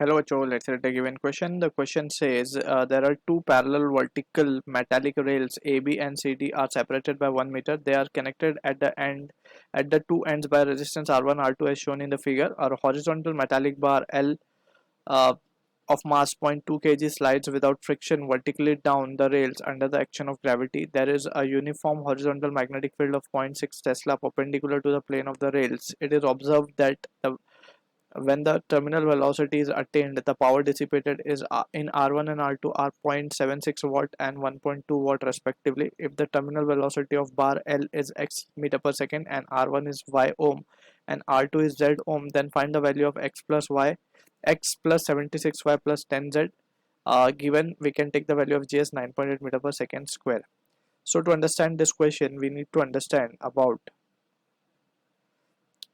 Hello, Cho. Let's take a given question. The question says there are two parallel vertical metallic rails A, B, and C, D are separated by 1 meter. They are connected at the two ends by resistance R1, R2 as shown in the figure. A horizontal metallic bar L uh, of mass 0.2 kg slides without friction vertically down the rails under the action of gravity. There is a uniform horizontal magnetic field of 0.6 Tesla perpendicular to the plane of the rails. It is observed that when the terminal velocity is attained, the power dissipated is in R1 and R2 are 0.76 watt and 1.2 watt respectively. If the terminal velocity of bar L is x meter per second and R1 is y ohm and R2 is z ohm, then find the value of x plus 76y plus 10z. Given we can take the value of g as 9.8 meter per second square. So to understand this question, we need to understand about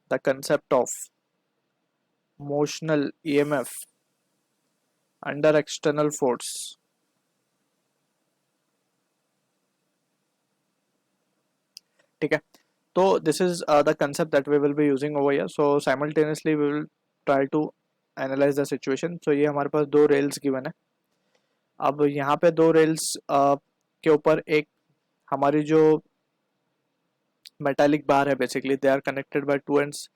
the concept of motional EMF under external force. ठीक है, तो this is the concept that we will be using over here. So simultaneously we will try to analyze the situation. So ये हमारे पास दो rails given है. अब यहाँ पे दो rails के ऊपर एक हमारी जो metallic bar है, basically they are connected by two ends.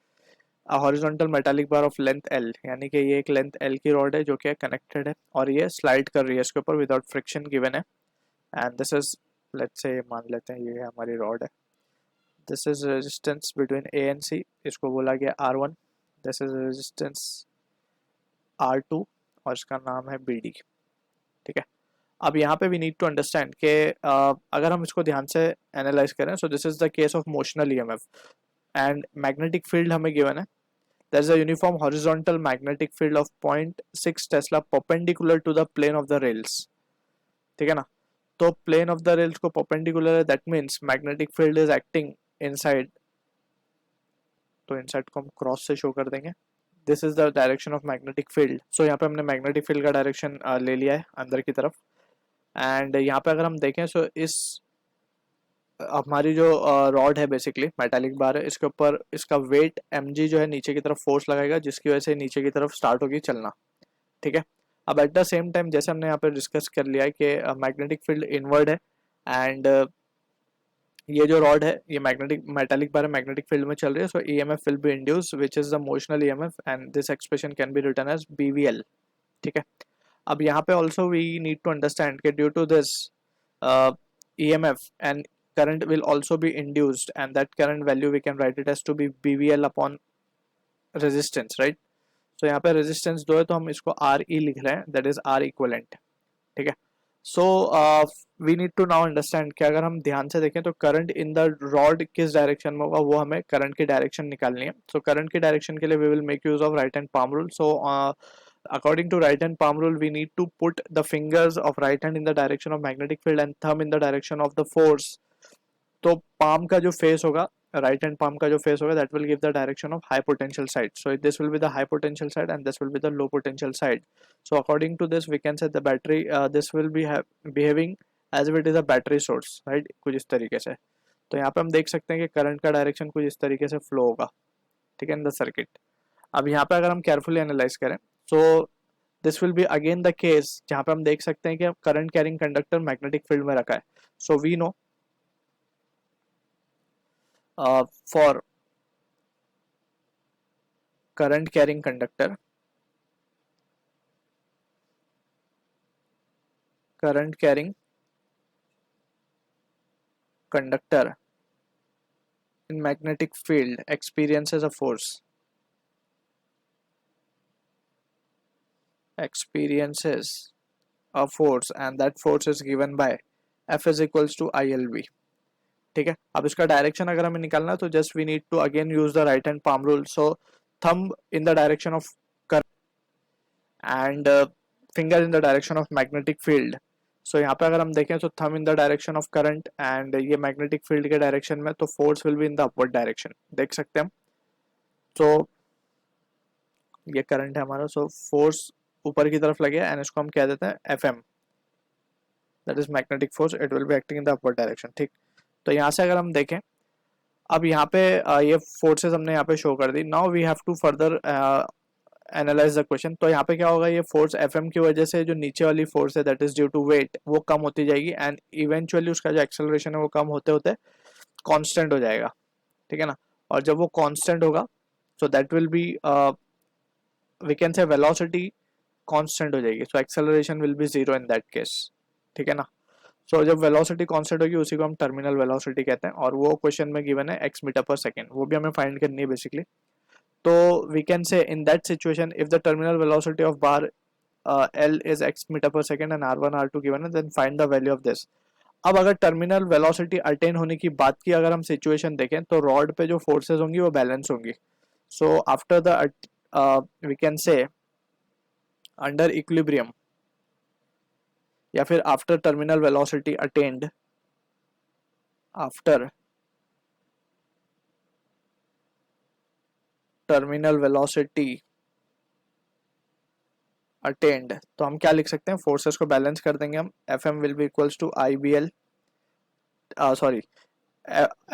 A horizontal metallic bar of length L, यानी कि ये एक length L की rod है जो कि connected है और ये slide कर रही है इसके ऊपर without friction given है. And this is, let's say मान लेते हैं ये हमारी rod है. This is resistance between A and C, इसको बोला गया R1. This is resistance R2 और इसका नाम है BD. ठीक है, अब यहाँ पे we need to understand कि अगर हम इसको ध्यान से analyze करें, so this is the case of motional EMF and magnetic field हमें given है. There is a uniform horizontal magnetic field of 0.6 Tesla perpendicular to the plane of the rails. ठीक है ना, तो plane of the rails को perpendicular है, that means magnetic field is acting inside. तो inside को हम क्रॉस से शो कर देंगे. This is the direction of magnetic field. So यहाँ पे हमने मैग्नेटिक फील्ड का डायरेक्शन ले लिया है अंदर की तरफ. एंड यहाँ पे अगर हम देखें सो इस हमारी जो रॉड है बेसिकली मेटालिक बार है, इसके ऊपर इसका वेट mg जो है नीचे की तरफ फोर्स लगाएगा जिसकी वजह से नीचे की तरफ स्टार्ट होगी चलना. ठीक है, अब एट द सेम टाइम जैसे हमने यहाँ पे डिस्कस कर लिया है कि मैग्नेटिक फील्ड इनवर्ड है एंड ये जो रॉड है ये magnetic metallic bar magnetic field में चल रही है. So EMF will be induce which is the motional EMF and this expression can be written as B V L. ठीक है, अब यहाँ पे also we need to understand कि due to this EMF and current will also be induced and that current value we can write it as to be BVL upon resistance, right? So यहाँ पे resistance दो है तो हम इसको RE लिख रहे हैं, that is R equivalent. ठीक है, so we need to now understand कि अगर हम ध्यान से देखें तो करंट इन द रॉड किस डायरेक्शन में होगा, वो हमें करंट की डायरेक्शन निकालनी है. सो करंट की डायरेक्शन के लिए we will make use of right hand palm rule. So according to right hand palm rule we need to put the fingers of right hand in the direction of magnetic field and thumb in the direction of the force. तो palm का जो face होगा, right hand palm का जो face होगा, that will give the direction of high potential side. So this will be the high potential side and this will be the low potential side. So according to this we can say the battery this will be behaving as if it is a battery source, right? कुछ इस तरीके से. तो यहाँ पे हम देख सकते हैं कि करंट का डायरेक्शन कुछ इस तरीके से फ्लो होगा. ठीक है, इन द सर्किट. अब यहाँ पे अगर हम केयरफुली एनालाइज करें so this will be again the case जहाँ पे हम देख सकते हैं कि current carrying conductor magnetic field में रखा है. So we know for current carrying conductor in magnetic field experiences a force and that force is given by F is equals to ILV. ठीक है, अब इसका डायरेक्शन अगर हमें निकालना है तो just we need to again use the right hand palm rule. So thumb in the direction of current and finger in the direction of magnetic field. So यहाँ पे अगर हम देखें तो thumb in the direction of current and ये magnetic field के direction में, तो force will be in the upward direction. देख सकते हैं हम. तो ये करंट है हमारा, सो फोर्स ऊपर की तरफ लगे एंड इसको हम कह देते हैं FM, that is magnetic force. It will be acting in the upward direction. ठीक, तो यहाँ से अगर हम देखें अब यहाँ पे ये फोर्सेस हमने यहाँ पे शो कर दी. Now we have to further analyse the question. तो यहाँ पे क्या होगा, ये फोर्स एफ एम की वजह से जो नीचे वाली फोर्स है that is due to weight वो कम होती जाएगी एंड इवेंचुअली उसका जो एक्सेलरेशन है वो कम होते होते कांस्टेंट हो जाएगा, ठीक है ना। और जब वो कांस्टेंट होगा so that will be we can say velocity constant हो जाएगी, so acceleration will be zero in that case, ठीक है ना। सो जब वेलोसिटी कांस्टेंट होगी उसी को हम टर्मिनल वेलोसिटी कहते हैं, और वो क्वेश्चन में गिवन है x मीटर पर सेकेंड, वो भी हमें फाइंड करनी है बेसिकली। तो we can say in that situation if the terminal velocity of bar L is x metre per second and R1 R2 given है, then find the value of this. अब अगर terminal velocity attain होने की बात की अगर हम situation देखें तो रॉड पे जो फोर्सेस होंगी वो बैलेंस होंगी। So after the we can say under equilibrium या फिर after terminal velocity attained, after terminal velocity attained, तो हम क्या लिख सकते हैं, फोर्सेस को बैलेंस कर देंगे हम, F M will be equals to I B L, sorry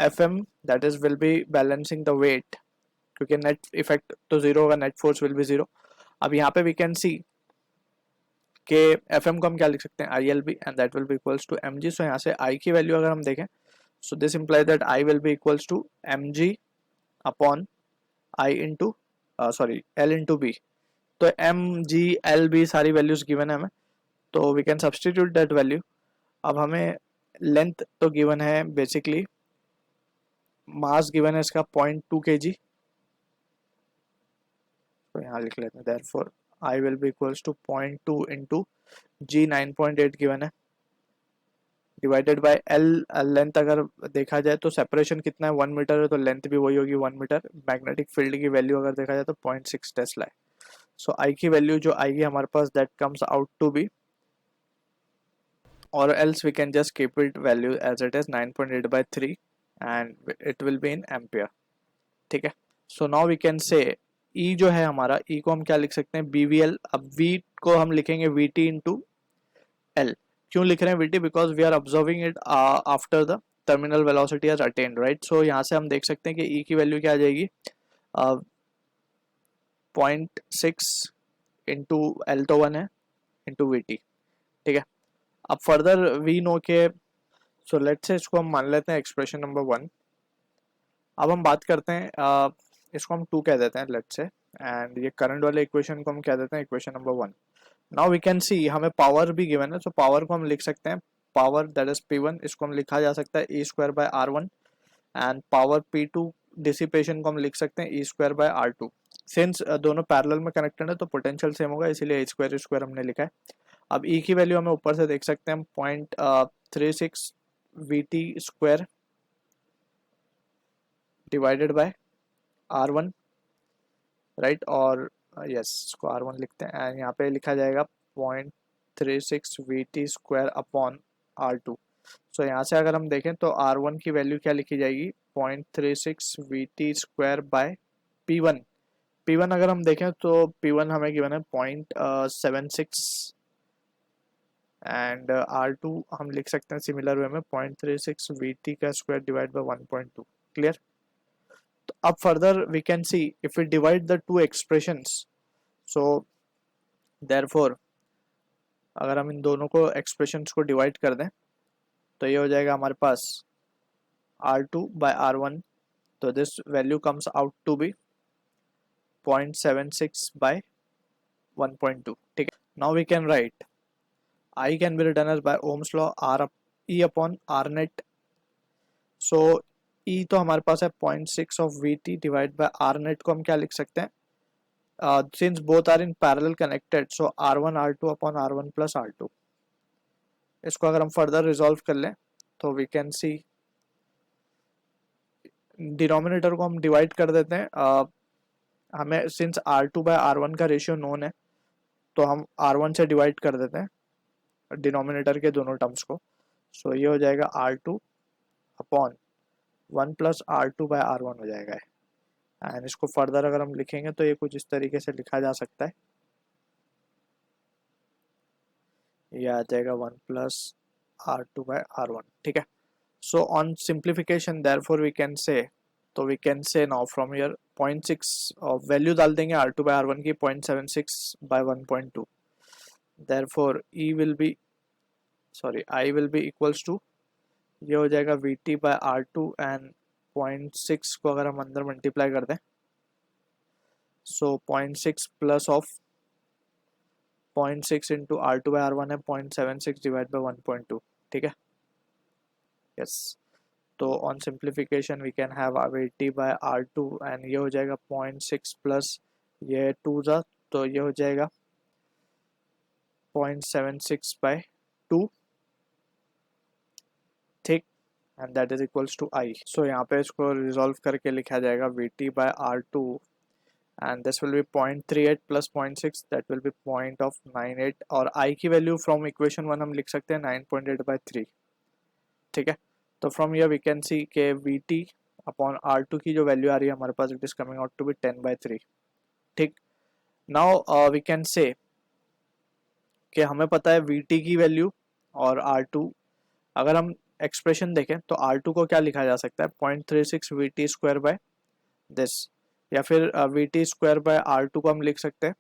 F M that is will be balancing the weight, क्योंकि नेट इफेक्ट तो जीरो होगा, net force will be zero. अब यहाँ पे वी कैन सी कि एफ एम को हम क्या लिख सकते हैं, I L B and that will be equals to M G. So यहाँ से आई की वैल्यू अगर हम देखें so this implies that I will be equals to M G upon I into sorry L into B. तो M G L B सारी values given है हमें, तो we can substitute that value. अब हमें लेंथ तो गिवन है basically, mass given है इसका 0.2 kg, तो यहाँ लिख लेते हैं therefore I will be equals to 0.2 into g 9.8 given है डिवाइडेड बाय एल। लेंथ अगर देखा जाए तो सेपरेशन कितना है 1 मीटर है, तो लेंथ भी वही होगी 1 मीटर। मैग्नेटिक फील्ड की वैल्यू अगर देखा जाए तो 0.6 टेस्ला है। सो आई की वैल्यू जो आएगी हमारे पास that comes out to be, or else we can just keep it value as it is 9.8 by 3 and it will be in ampere, ठीक है। So now we can say E जो है हमारा, E को हम क्या लिख सकते हैं, BVL। अब V को हम लिखेंगे VT इंटू L। क्यों लिख रहे हैं VT, because we are observing it after the terminal velocity has attained, right. So यहाँ से हम देख सकते हैं कि E की वैल्यू क्या आ जाएगी, 0.6 इंटू L तो 1 है इंटू VT, ठीक है। अब फर्दर वी नो के, सो लेट्स से इसको हम मान लेते हैं एक्सप्रेशन नंबर 1। अब हम बात करते हैं इसको हम 2 कह देते हैं लेट्स से, एंड ये करंट वाले इक्वेशन को हम कह देते हैं equation number 1। Now we can see हमें पावर भी गिवन है, तो पावर को हम लिख सकते हैं, पावर दैट इज P1, इसको हम लिखा जा सकता है E square by R1, and power P2 dissipation को हम लिख सकते हैं E square by R2। Since दोनों पैरेलल में कनेक्टेड है तो पोटेंशियल सेम होगा, इसीलिए स्क्वायर हमने लिखा है। अब E की वैल्यू हमें ऊपर से देख सकते हैं हम 0.36 VT square divided by R1, right. और यस इसको R1 लिखते हैं एंड यहाँ पे लिखा जाएगा 0.36 VT स्क्वायर अपॉन R2। सो यहाँ से अगर हम देखें तो R1 की वैल्यू क्या लिखी जाएगी, 0.36 VT square bye P1। P1 अगर हम देखें तो P1 हमें गिवन है 0.76 एंड R2 हम लिख सकते हैं सिमिलर वे में 0.36 VT का स्क्वायर डिवाइड बाय 1.2, क्लियर। तो अब further we can see if we divide the two expressions, so therefore अगर हम इन दोनों को एक्सप्रेशंस को डिवाइड कर दें तो ये हो जाएगा हमारे पास R2 बाय R1, तो this value comes out to be 0.76 by 1.2, ठीक है। Now we can write I can be written as by Ohm's law E upon R net। So E तो हमारे पास है 0.6 of VT divide by R net को हम क्या लिख सकते हैं, since both are in parallel connected so R1 R2 upon R1 plus R2। इसको अगर हम फर्दर रिजॉल्व कर लें तो वी कैन सी डिनोमिनेटर को हम डिवाइड कर देते हैं, हमें सिंस R2 बाय R1 का रेशियो नोन है तो हम R1 से डिवाइड कर देते हैं डिनोमिनेटर के दोनों टर्म्स को। सो ये हो जाएगा R2 upon 1 plus R2 by R1 हो जाएगा, एंड इसको फर्दर अगर हम लिखेंगे तो ये कुछ इस तरीके से लिखा जा सकता है, ये आ जाएगा 1 प्लस R2 बाय R1, ठीक है। So on simplification therefore we can say, तो we can say now from here 0.6 value डाल देंगे R2/R1 की 0.76/1.2, therefore I will be equals to, ये हो जाएगा VT/R2 एंड 0.6 को अगर हम अंदर मल्टीप्लाई कर दें, सो 0.6 प्लस ऑफ 0.6 इंटू R2/R1 है 0.76 डिवाइड बाई 1.2, ठीक है, यस। तो on simplification we can have VT/R2 and ये हो जाएगा 0.6 प्लस ये 2 जा, तो ये हो जाएगा 0.76/2, ठीक, and that is equals to I। So यहाँ पे इसको रिजॉल्व करके लिखा जाएगा VT/R2 and this will be 0.38 plus 0.6, that will be 0.98, और I की वैल्यू फ्रॉम इक्वेशन 1 हम लिख सकते हैं 9.8/3, ठीक है। तो from here we can see के VT अपॉन R2 की जो वैल्यू आ रही है हमारे पास, it is coming out to be 10/3, ठीक। नाउ वी कैन से कि हमें पता है VT की वैल्यू और R2, अगर हम एक्सप्रेशन देखें तो R2 को क्या लिखा जा सकता है 0.36 VT स्क्वायर बाय दिस, या फिर VT स्क्वायर बाय R2 को हम लिख सकते हैं,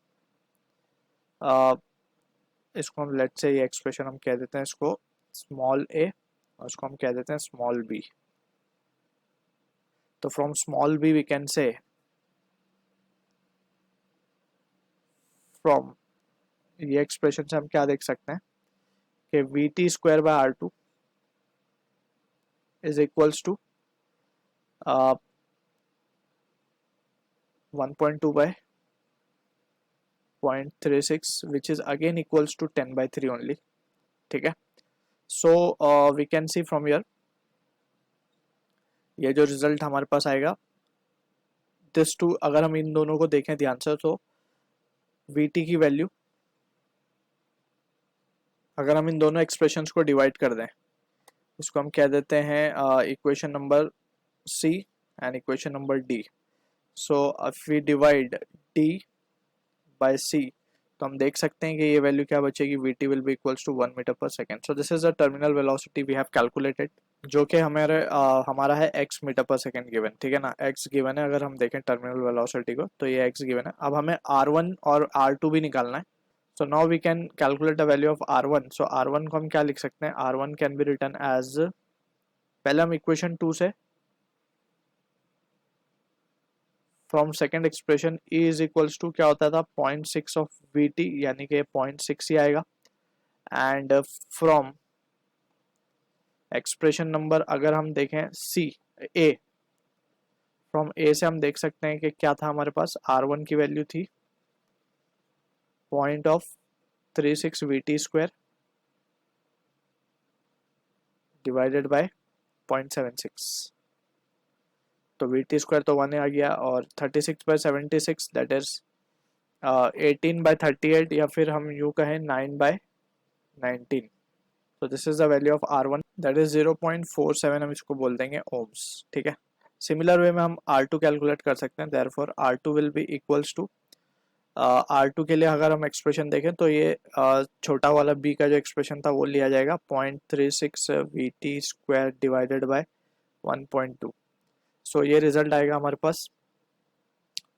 इसको हम लेट्स से ये एक्सप्रेशन हम कह देते हैं इसको स्मॉल a और इसको हम कह देते हैं small b। So from small b we can say, from ये एक्सप्रेशन से हम क्या देख सकते हैं कि VT square by R2 is equals to 1.2 by 0.36 which is again equals to 10/3 only, ठीक है। So we can see from here, ये जो रिजल्ट हमारे पास आएगा दिस टू, अगर हम इन दोनों को देखें ध्यान से तो VT की वैल्यू, अगर हम इन दोनों एक्सप्रेशंस को डिवाइड कर दें, इसको हम कह देते हैं equation number C and equation number D। So if we divide D by C, तो हम देख सकते हैं कि ये वैल्यू क्या बचेगी, VT will be equals to 1 metre per second. So this is the terminal velocity we have calculated, जो कि हमारा है x metre per second given, ठीक है ना, x गिवन है। अगर हम देखें टर्मिनल वेलोसिटी को तो ये x गिवन है। अब हमें R1 और R2 भी निकालना है। So now we can calculate the value of R1। सो R1 को हम क्या लिख सकते हैं, R1 can be written as, पहले हम इक्वेशन 2 से from second expression E is equals to क्या होता था 0.6 ऑफ VT, यानी कि 0.6 ही आएगा। एंड फ्रॉम एक्सप्रेशन नंबर अगर हम देखें C A, फ्रॉम A से हम देख सकते हैं कि क्या था हमारे पास, R1 की वैल्यू थी 0.36 VT स्क्वायर डिवाइडेड बाय 0.76, तो VT स्क्वायर तो 1 आ गया, और 36/76 दैट इज 18/38, या फिर हम यूँ कहें 9/19। तो this is the value of R1, that is 0.47, हम इसको बोल देंगे ओम्स, ठीक है। सिमिलर वे में हम R2 कैलकुलेट कर सकते हैं, therefore R2 will be equals to, R2 के लिए अगर हम एक्सप्रेशन देखें तो ये छोटा वाला b का जो एक्सप्रेशन था वो लिया जाएगा 0.36 VT स्क्वायर डिवाइडेड बाय 1.2। सो ये रिजल्ट आएगा हमारे पास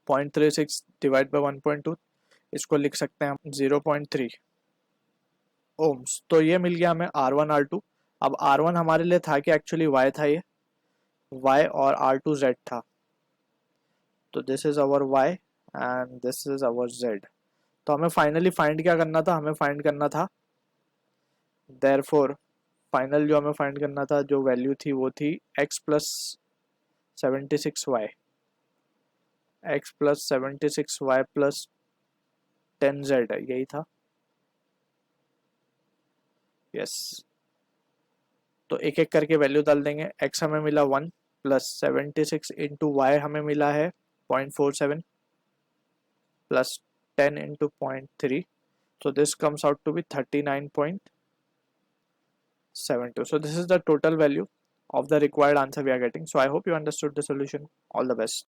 0.36 डिवाइड बाय 1.2, इसको लिख सकते हैं हम 0.3 ओम्स। तो ये मिल गया हमें R1 R2। अब R1 हमारे लिए था कि एक्चुअली y था, ये y, और R2 z था। तो this is our y and this is our z। तो हमें फाइनली फाइंड क्या करना था, हमें फाइंड करना था, देयरफॉर फाइनल जो हमें फाइंड करना था, जो वैल्यू थी वो थी x plus 76y, x plus 76y plus 10z, यही था, यस। तो एक एक करके वैल्यू डाल देंगे। x हमें मिला 1 प्लस 76 इंटू वाई हमें मिला है 0.47 plus 10 into 0.3, so this comes out to be 39.72. so this is the total value of the required answer we are getting. So I hope you understood the solution. All the best.